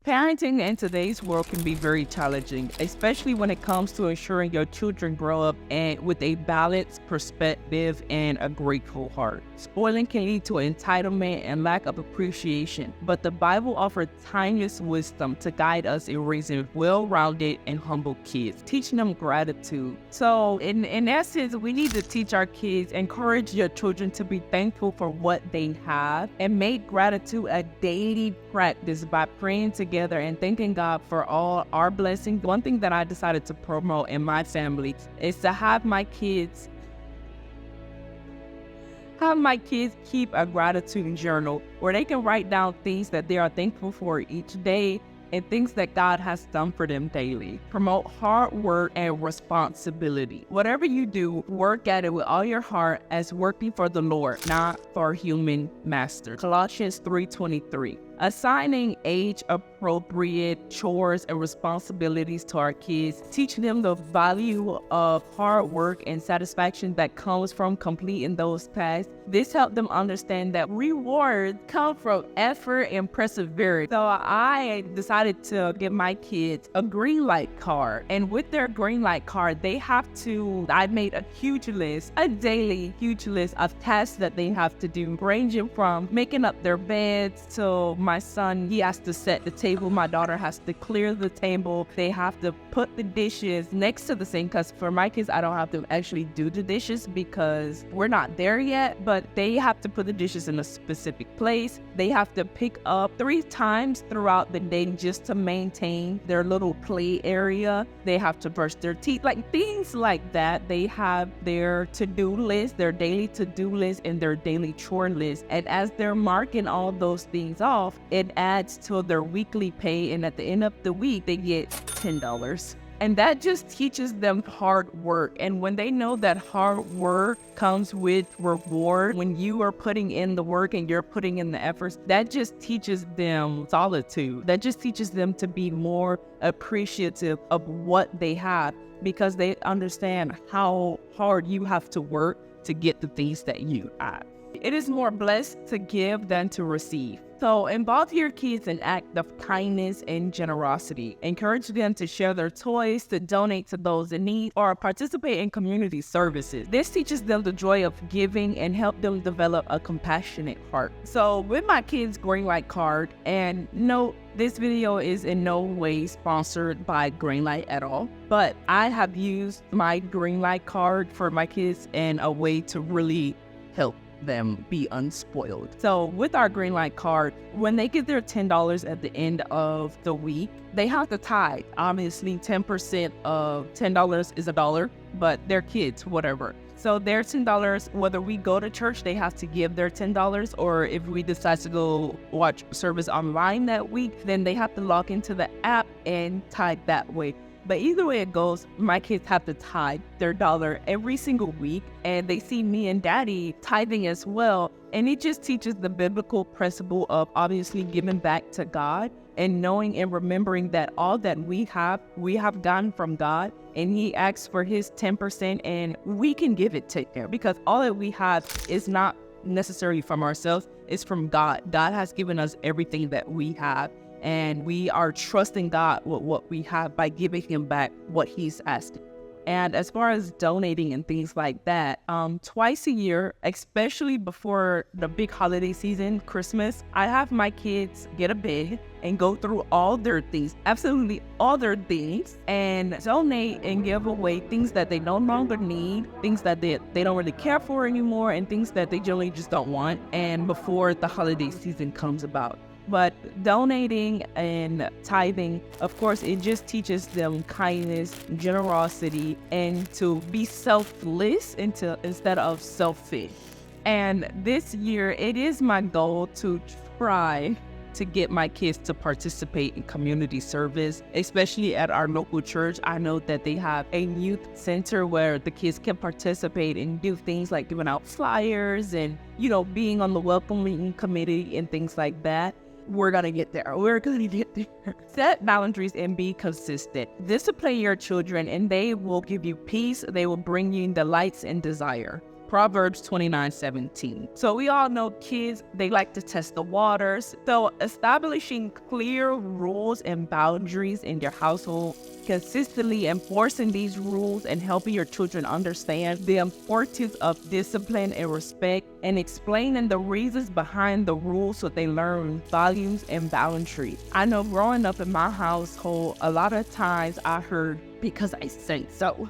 Parenting in today's world can be very challenging, especially when it comes to ensuring your children grow up and with a balanced perspective and a grateful heart. Spoiling can lead to entitlement and lack of appreciation, but the Bible offers timeless wisdom to guide us in raising well-rounded and humble kids, teaching them gratitude. So in essence, we need to teach our kids, encourage your children to be thankful for what they have, and make gratitude a daily practice by praying together and thanking God for all our blessings. One thing that I decided to promote in my family is to have my kids keep a gratitude journal where they can write down things that they are thankful for each day and things that God has done for them daily. Promote hard work and responsibility. Whatever you do, work at it with all your heart as working for the Lord, not for human masters. Colossians 3:23. Assigning age-appropriate chores and responsibilities to our kids, teaching them the value of hard work and satisfaction that comes from completing those tasks. This helped them understand that rewards come from effort and perseverance. So I decided to give my kids a green light card. And with their green light card, I made a daily huge list of tasks that they have to do, ranging from making up their beds to my son, he has to set the table. My daughter has to clear the table. They have to put the dishes next to the sink, because for my kids, I don't have to actually do the dishes because we're not there yet, but they have to put the dishes in a specific place. They have to pick up 3 times throughout the day just to maintain their little play area. They have to brush their teeth, like things like that. They have their to-do list, their daily to-do list, and their daily chore list. And as they're marking all those things off, it adds to their weekly pay, and at the end of the week, they get $10. And that just teaches them hard work. And when they know that hard work comes with reward, when you are putting in the work and you're putting in the efforts, that just teaches them solitude. That just teaches them to be more appreciative of what they have, because they understand how hard you have to work to get the things that you have. It is more blessed to give than to receive. So involve your kids in acts of kindness and generosity. Encourage them to share their toys, to donate to those in need, or participate in community services. This teaches them the joy of giving and help them develop a compassionate heart. So with my kids' green light card, and no, this video is in no way sponsored by Greenlight at all, but I have used my green light card for my kids in a way to really help them be unspoiled. So with our green light card, when they get their $10 at the end of the week, they have to tithe. Obviously, 10% of $10 is $1, but they're kids, whatever. So their $10, whether we go to church, they have to give their $10, or if we decide to go watch service online that week, then they have to log into the app and tithe that way. But either way it goes, my kids have to tithe their $1 every single week, and they see me and daddy tithing as well. And it just teaches the biblical principle of obviously giving back to God, and knowing and remembering that all that we have gotten from God, and he asks for his 10%, and we can give it to him, because all that we have is not necessarily from ourselves, it's from God. God has given us everything that we have. And we are trusting God with what we have by giving him back what he's asking. And as far as donating and things like that, twice a year, especially before the big holiday season, Christmas, I have my kids get a bid and go through all their things, absolutely all their things, and donate and give away things that they no longer need, things that they don't really care for anymore, and things that they generally just don't want, and before the holiday season comes about. But donating and tithing, of course, it just teaches them kindness, generosity, and to be selfless instead of selfish. And this year, it is my goal to try to get my kids to participate in community service, especially at our local church. I know that they have a youth center where the kids can participate and do things like giving out flyers and, being on the welcoming committee and things like that. We're going to get there. Set boundaries and be consistent. Discipline your children and they will give you peace. They will bring you delights and desire. Proverbs 29:17. So we all know kids, they like to test the waters. So establishing clear rules and boundaries in your household, consistently enforcing these rules and helping your children understand the importance of discipline and respect, and explaining the reasons behind the rules so they learn values and boundaries. I know growing up in my household, a lot of times I heard, because I say so.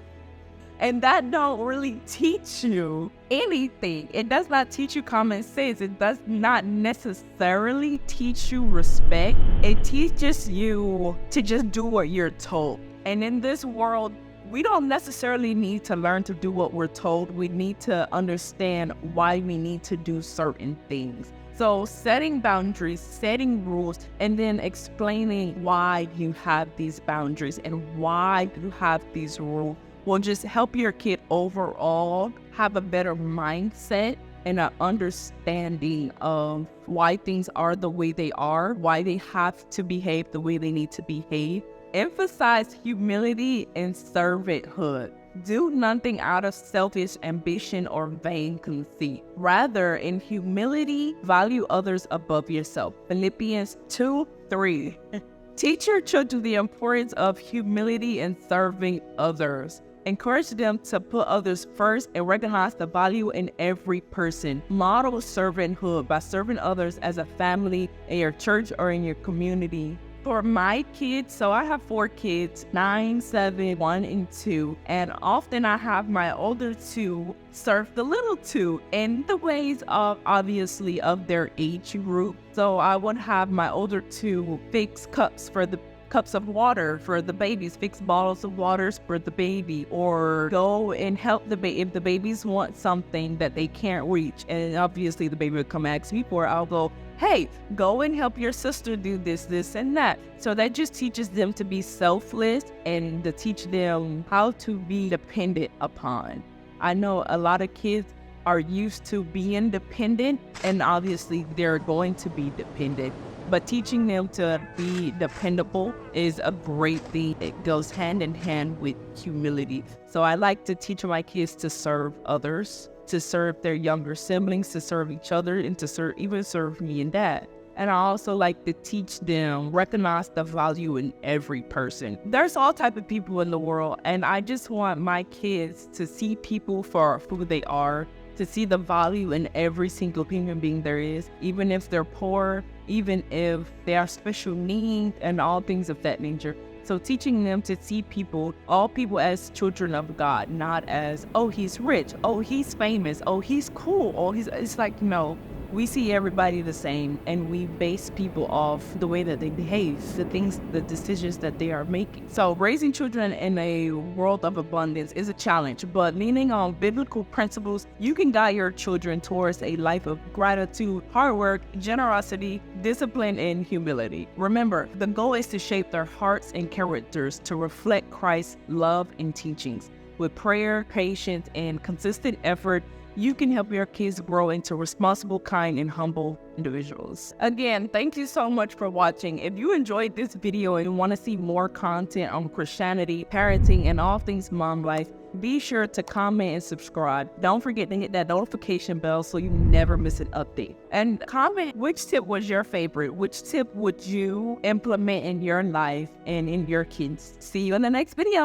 And that don't really teach you anything. It does not teach you common sense. It does not necessarily teach you respect. It teaches you to just do what you're told. And in this world, we don't necessarily need to learn to do what we're told. We need to understand why we need to do certain things. So setting boundaries, setting rules, and then explaining why you have these boundaries and why you have these rules will just help your kid overall have a better mindset and an understanding of why things are the way they are, why they have to behave the way they need to behave. Emphasize humility and servanthood. Do nothing out of selfish ambition or vain conceit. Rather, in humility, value others above yourself. Philippians 2:3. Teach your children the importance of humility and serving others. Encourage them to put others first and recognize the value in every person. Model servanthood by serving others as a family in your church or in your community. For my kids, so I have 4 kids, 9, 7, 1, and 2. And often I have my older 2 serve the little 2 in the ways of, obviously, of their age group. So I would have my older 2 fix cups of water for the babies, fix bottles of waters for the baby, or go and help the baby if the babies want something that they can't reach. And obviously the baby would come ask me for it. I'll go, hey, go and help your sister do this, and that. So that just teaches them to be selfless and to teach them how to be dependent upon. I know a lot of kids are used to being dependent, and obviously they're going to be dependent. But teaching them to be dependable is a great thing. It goes hand in hand with humility. So I like to teach my kids to serve others, to serve their younger siblings, to serve each other, and to serve me and dad. And I also like to teach them, recognize the value in every person. There's all type of people in the world, and I just want my kids to see people for who they are, to see the value in every single human being there is, even if they're poor, even if they have special needs and all things of that nature. So teaching them to see people, all people, as children of God, not as, oh, he's rich, oh, he's famous, oh, he's cool, oh, it's like, no. We see everybody the same, and we base people off the way that they behave, the decisions that they are making. So raising children in a world of abundance is a challenge, but leaning on biblical principles, you can guide your children towards a life of gratitude, hard work, generosity, discipline, and humility. Remember, the goal is to shape their hearts and characters to reflect Christ's love and teachings. With prayer, patience, and consistent effort, you can help your kids grow into responsible, kind, and humble individuals. Again, thank you so much for watching. If you enjoyed this video and want to see more content on Christianity, parenting, and all things mom life, be sure to comment and subscribe. Don't forget to hit that notification bell so you never miss an update. And comment which tip was your favorite. Which tip would you implement in your life and in your kids? See you in the next video.